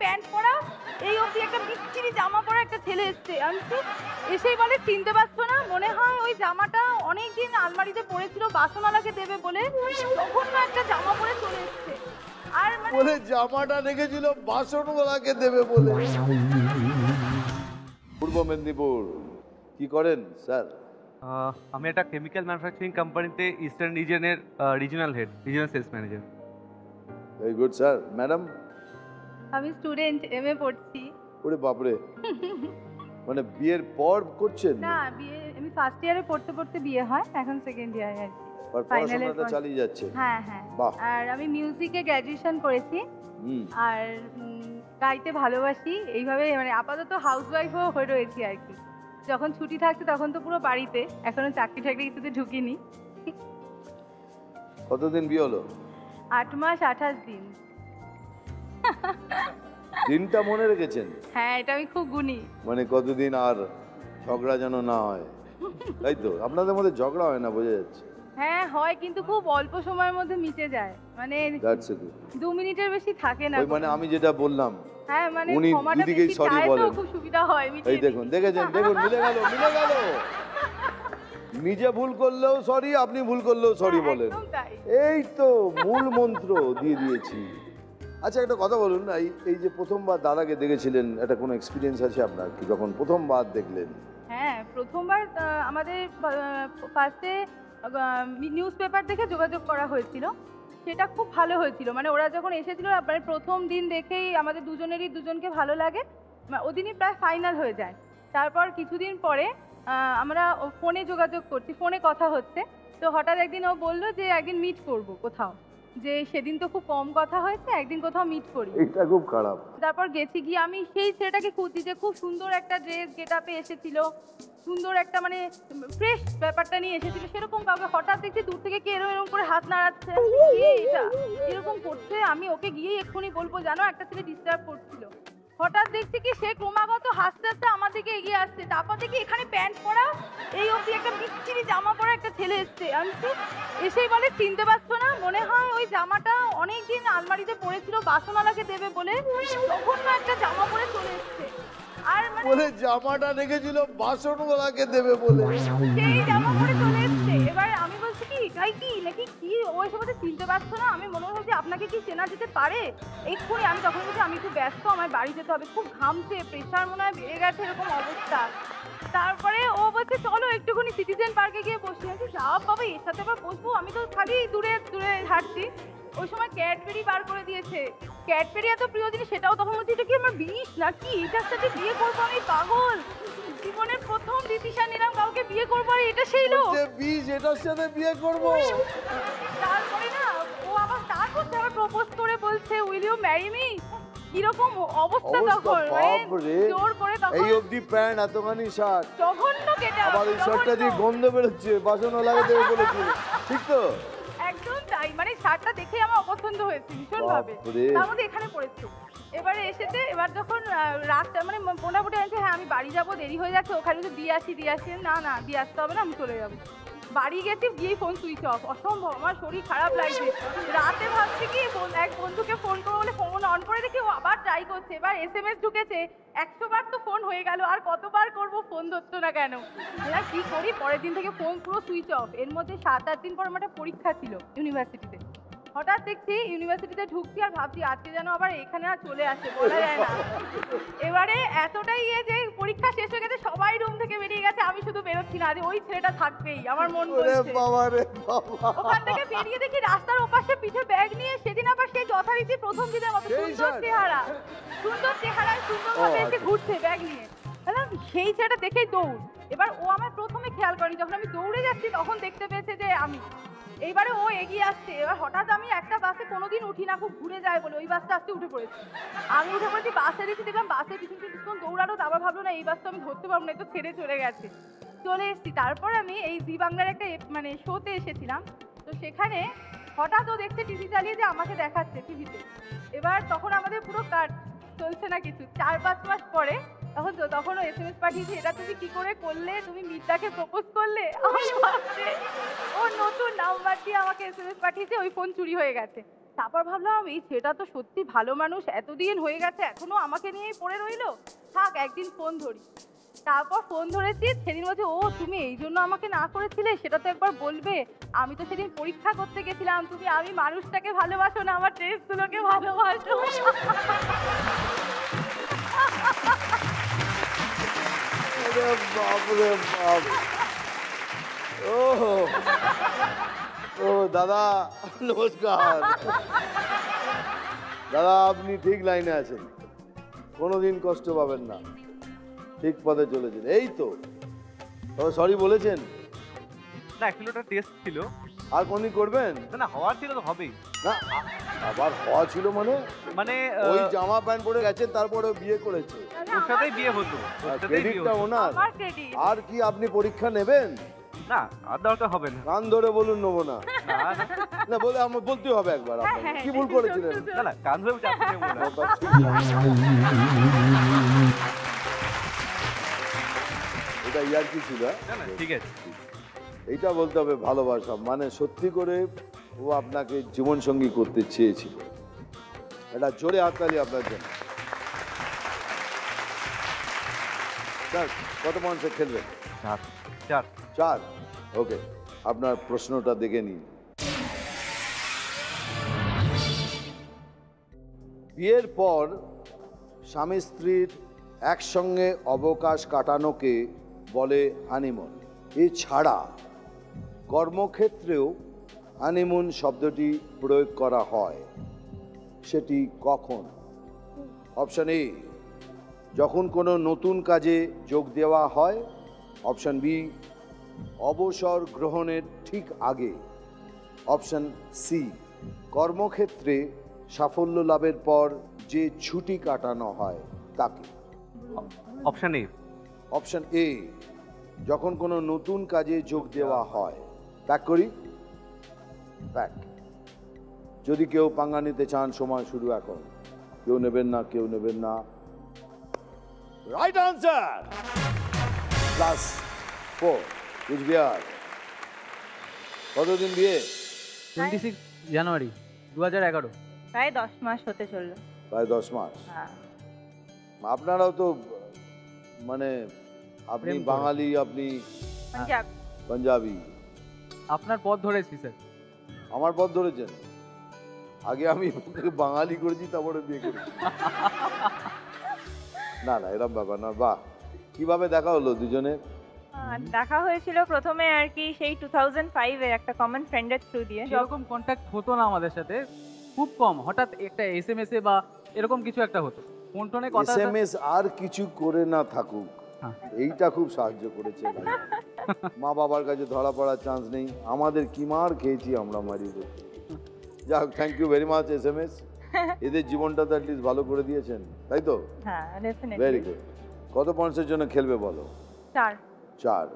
Pant পরা, এই অবধি একটা বিচ্ছিরি জামা পরা একটা ছেলে এসছে। আমি এসেই বলে চিনতে পারছো না? মনে হয় ওই জামাটা অনেকদিন আলমারিতে পড়েছিল, বাসনওয়ালাকে দেবে বলে তখন না একটা জামা পরে চলে এসছে। আর বলে জামাটা রেখেছিল বাসনওয়ালাকে দেবে বলে। পূর্ব মেদিনীপুর কি করেন স্যার? আমি একটা কেমিক্যাল ম্যানুফ্যাকচারিং কোম্পানিতে ইস্টার্ন রিজনের regional head, regional sales manager. Very good sir. Madam? আমি স্টুডেন্ট, এমএ পড়ছি। ওরে বাপরে, মানে বিয়ের পর করছেন? না, বিয়ে আমি ফার্স্ট ইয়ারে পড়তে পড়তে বিয়ে হয়, এখন সেকেন্ড ইয়ারে আর কি। আর পড়াশোনাটা চালিয়ে যাচ্ছে? হ্যাঁ হ্যাঁ। আর আমি মিউজিকে গ্র্যাজুয়েশন করেছি। আর গাইতে ভালোবাসি। এইভাবে মানে আপাতত হাউসওয়াইফও হয়ে রয়েছি আর কি। যখন ছুটি থাকছে তখন তো পুরো বাড়িতে, এখনো চাকরি টাকরি কিছুতে ঢুকিনি। কতদিন বিয়ে হলো? 8 মাস 28 দিন। দিনটা মনে রেখেছেন? হ্যাঁ, এটা আমি খুব গুনি। মানে কতদিন আর ঝগড়া যেন না হয়, তাই তো? আপনাদের মধ্যে ঝগড়া হয় না বোঝা যাচ্ছে। হ্যাঁ হয়, কিন্তু খুব অল্প সময়ের মধ্যে মিটে যায়, মানে 2 মিনিটের বেশি থাকে না। ওই মানে আমি যেটা বললাম, হ্যাঁ মানে উনি দুদিকেই সরি বলেন। খুব সুবিধা হয়। এই দেখুন, দেখেছেন, দেখুন মিলে গেল, মিলে গেল। নিজে ভুল করলেও সরি, আপনি ভুল করলেও সরি বলেন। এই তো মূল মন্ত্র দিয়ে দিয়েছি। আচ্ছা একটা কথা বলুন, এই যে প্রথমবার দাদাকে দেখেছিলেন, একটা কোনো এক্সপিরিয়েন্স আছে আপনার কি যখন প্রথমবার দেখলেন? হ্যাঁ, প্রথমবার আমাদের ফার্স্টে নিউজ পেপার দেখে যোগাযোগ করা হয়েছিল। সেটা খুব ভালো হয়েছিল, মানে ওরা যখন এসেছিল মানে প্রথম দিন দেখেই আমাদের দুজনকে ভালো লাগে, ওদিনই প্রায় ফাইনাল হয়ে যায়। তারপর কিছুদিন পরে আমরা ফোনে যোগাযোগ করছি, ফোনে কথা হচ্ছে। তো হঠাৎ একদিন ও বললো যে একদিন মিট করব কোথাও, যে সেদিন তো খুব কম কথা হয়েছে, একদিন কোথাও মিট করি। এটা খুব খারাপ। তারপর গেছি, গিয়ে আমি সেই ছেলেটাকে খুঁজছি যে খুব সুন্দর একটা ড্রেস গেট আপে এসেছিল, সুন্দর একটা মানে ফ্রেশ ব্যাপারটা নিয়ে এসেছিল, সেরকম কাউকে হঠাৎ দেখছি দূর থেকে কে এরকম করে হাত নাড়াচ্ছে, এটা এরকম করছে। আমি ওকে গিয়েই এক্ষুনি বলবো, জানো একটা ছেলে ডিস্টার্ব করছিল। হঠাৎ দেখছি কি সে ক্রমাগত হাসতে হাসতে আমার দিকে এগিয়ে আসছে। তারপর দেখি এখানে প্যান্ট পরা, এই অবধি একটা বিচ্ছিরি জামা পরা একটা ছেলে এসছে। আমি এসেই বলে চিনতে পারছো না? মনে হয় ওই জামাটা অনেকদিন আলমারিতে পড়েছিল, বাসনওয়ালাকে দেবে বলে তখন না একটা জামা পরে চলে এসছে। আর বলে জামাটা রেখেছিল বাসনওয়ালাকে দেবে বলে সেই জামা পরে চলে এসছে। এবার আমি বলছি কি গাই কি নাকি কি, ওই সময় চিনতে পারছো না? আমি মনে হয় যে আপনাকে কি চেনা যেতে পারে এক্ষুনি? আমি তখন বলছি আমি খুব ব্যস্ত, আমার বাড়ি যেতে হবে, খুব ঘামছে, প্রেশার মনে হয় বেড়ে গেছে, এরকম অবস্থা। তারপরে ও বলছে চলো একটুখানি সিটিজেন পার্কে গিয়ে বসি। আমি যা বাবা, এর সাথে আবার বসবো? আমি তো খালি দূরে দূরে হাঁটছি। ওই সময় ক্যাডবেরি বার করে দিয়েছে। ক্যাডবেরি এত প্রিয় জিনিস, সেটাও তখন বলছি এটা কি আমার বিষ নাকি, এটার সাথে বিয়ে করবো? আমি পাগল, জীবনের প্রথম ডিসিশন নিলাম কাউকে বিয়ে করবো, আর এটা সেই লোক বিষ, এটার সাথে বিয়ে করবো। তারপরে না ও আবার তারপর প্রপোজ করে বলছে উইল ইউ ম্যারি মি। কিরকম অবস্থা তখন, জোর করে তখন এই অবধি প্যান্ট, এতখানি শার্ট, জঘন্য কেটে আবার এই শার্টটা দিয়ে গন্ধ বেরোচ্ছে, বাসনওয়ালাকে দেবে বলেছিল, ঠিক তো? একদম তাই, মানে শার্টটা দেখে আমার অপছন্দ হয়েছে ভীষণ ভাবে, তার মধ্যে এখানে পড়েছে। এবারে এসেছে, এবার যখন রাতটা মানে মোটামুটি আছে, হ্যাঁ আমি বাড়ি যাবো, দেরি হয়ে যাচ্ছে, ওখানে তো দিয়ে আসি। না না দিয়ে আসতে হবে না, আমি চলে যাবো। বাড়ি গেছি, গিয়ে ফোন সুইচ অফ, অসম্ভব, আমার শরীর খারাপ লাগছে। রাতে ভাবছি কি এক বন্ধুকে ফোন করবো বলে ফোন অন করে দেখি ও আবার ট্রাই করছে। এবার SMS ঢুকেছে, 100 বার তো ফোন হয়ে গেল, আর কতবার করবো, ফোন ধরতো না কেন। কি করি, পরের দিন থেকে ফোন পুরো সুইচ অফ। এর মধ্যে 7-8 দিন পর আমার একটা পরীক্ষা ছিল ইউনিভার্সিটিতে। হঠাৎ দেখছি ইউনিভার্সিটিতে ঢুকছি, আর ভাবছি আজকে যেন আবার এখানে আর চলে আসে, বলা যায় না। এবারে এতটাই যে পরীক্ষা শেষ হয়ে গেছে, সবাই রুম থেকে বেরিয়ে গেছে, আমি শুধু বেরোচ্ছি না, যে ওই ছেলেটা থাকবেই, আমার মন বলছে। ওখান থেকে বেরিয়ে দেখি রাস্তার ওপাশে পিঠে ব্যাগ নিয়ে, সেদিন আবার সেই যথারীতি প্রথম দিনের মতো সুন্দর চেহারায় সুন্দরভাবে এসে ঘুরছে ব্যাগ নিয়ে। সেই ছেলেটা দেখেই দৌড়। এবার ও আমার প্রথমে খেয়াল করেনি, যখন আমি দৌড়ে যাচ্ছি তখন দেখতে পেয়েছে যে আমি। এইবারে ও এগিয়ে আসছে। এবার হঠাৎ আমি একটা বাসে কোনোদিন উঠি না, খুব ঘুরে যায় বলে, ওই বাসটা আসতে উঠে পড়েছি। আমি উঠে পড়েছি, বাসে দেখি, দেখলাম বাসে পিছন দৌড়ানো। আবার ভাবলো না এই বাসটা আমি ধরতে পারবো না, তো ছেড়ে চলে গেছে। চলে এসেছি। তারপর আমি এই জি বাংলার একটা মানে শোতে এসেছিলাম, তো সেখানে হঠাৎ ও দেখছে টিভি চালিয়ে, যে আমাকে দেখাচ্ছে টিভিতে। এবার তখন আমাদের পুরো কাট চলছে না কিছু, 4-5 মাস পরে তখন ও SMS পাঠিয়েছে, এটা তুমি কি করে করলে, তুমি মিতাকে প্রপোজ করলে। ও নতুন নাম্বার দিয়ে আমাকে SMS পাঠিয়েছে, ওই ফোন চুরি হয়ে গেছে। তারপর ভাবলাম এই ছেলেটা তো সত্যি ভালো মানুষ, এতদিন হয়ে গেছে এখনো আমাকে নিয়েই পড়ে রইলো, থাক একদিন ফোন ধরি। তারপর ফোন ধরেছি, সেদিন বলছে ও তুমি এই জন্য আমাকে না করেছিলে, সেটা তো একবার বলবে। আমি তো সেদিন পরীক্ষা করতে গেছিলাম, আমি মানুষটাকে ভালোবাসো না আমার ড্রেসগুলোকে ভালোবাসো। বাপরে বাপ। ও দাদা নমস্কার। দাদা আপনি ঠিক লাইনে আছেন, কোনোদিন কষ্ট পাবেন না, ঠিক পথে চলেছেন। এই তো তবে সরি বলেছেন? না অ্যাকচুয়ালি ওটা টেস্ট ছিল। আর কোনদিন করবেন? না হওয়ার ছিল তো হবেই। না আবার হওয়া ছিল মানে মানে ওই জামা প্যান্ট পরে গেছেন তারপরে বিয়ে করেছে, ওর সাথেই বিয়ে হতো। ক্রেডিটটা ওনার। আমার credit। আর কি আপনি পরীক্ষা নেবেন? না আর দরকার হবে না। কান ধরে বলুন নেবো না। না না বলে আমার বলতে হবে একবার আপনাকে। কি ভুল করেছিলেন? না কান ধরে চাপ নেব না। এটা ইয়ার কি ছিল? না ঠিক আছে। এইটা বলতে হবে ভালোবাসা, মানে সত্যি করে ও আপনাকে জীবন সঙ্গী করতে চেয়েছিল। এটা জোরে হাততালি আপনার জন্য। স্যার কত মানুষে খেলবেন? 4 4। ওকে, আপনার প্রশ্নটা দেখে নিন। বিয়ের পর স্বামী স্ত্রীর একসঙ্গে অবকাশ কাটানোকে বলে হানিমুন। এছাড়া কর্মক্ষেত্রেও হানিমুন শব্দটি প্রয়োগ করা হয়, সেটি কখন? অপশন এ, যখন কোনো নতুন কাজে যোগ দেওয়া হয়। অপশন বি, অবসর গ্রহণের ঠিক আগে। অপশন সি, কর্মক্ষেত্রে সাফল্য লাভের পর যে ছুটি কাটানো হয় তাকে। Option A. অপশন এ, যখন কোনো নতুন কাজে যোগ দেওয়া হয়। প্যাক করি? প্যাক। যদি কেউ পাঙ্গা নিতে চান সময় শুরু এখন। কেউ নেবেন না, কেউ নেবেন না। Right answer +4। কুচবিহার। কতদিন বিয়ে? 26 জানুয়ারি 2011। প্রায় 10 মাস হতে চললো। প্রায় 10 মাস। হ্যাঁ। আপনারাও তো মানে আপনি প্রেম করে। বাঙালি, আপনি পাঞ্জাব। পাঞ্জাবি। আপনার পথ ধরেছি স্যার। আমার পথ ধরেছেন? আগে আমি ওকে বাঙালি করেছি তারপরে বিয়ে করেছি। না না এরকম ব্যাপার না। বাহ, কিভাবে দেখা হলো দুজনে? দেখা হয়েছিল প্রথমে আর কি সেই 2005 এর একটা কমন ফ্রেন্ডের থ্রু দিয়ে। এরকম কন্ট্যাক্ট হতো না আমাদের সাথে, খুব কম। হঠাৎ একটা SMS এ বা এরকম কিছু একটা হতো, ফোন টোনে কথা। SMS আর কিছু করে না থাকুক, হ্যাঁ। এইটা খুব সাহায্য করেছে। মা বাবার কাছে ধরা পড়ার চান্স নেই, আমাদের কি মার খেয়েছি আমরা মারি করতে। যাক, thank you very much SMS। এদের জীবনটা তো অ্যাটলিস্ট ভালো করে দিয়েছেন, তাই তো? হ্যাঁ ডেফিনেটলি। Very good. কত পয়েন্টসের জন্য খেলবে বলো? 4। 4।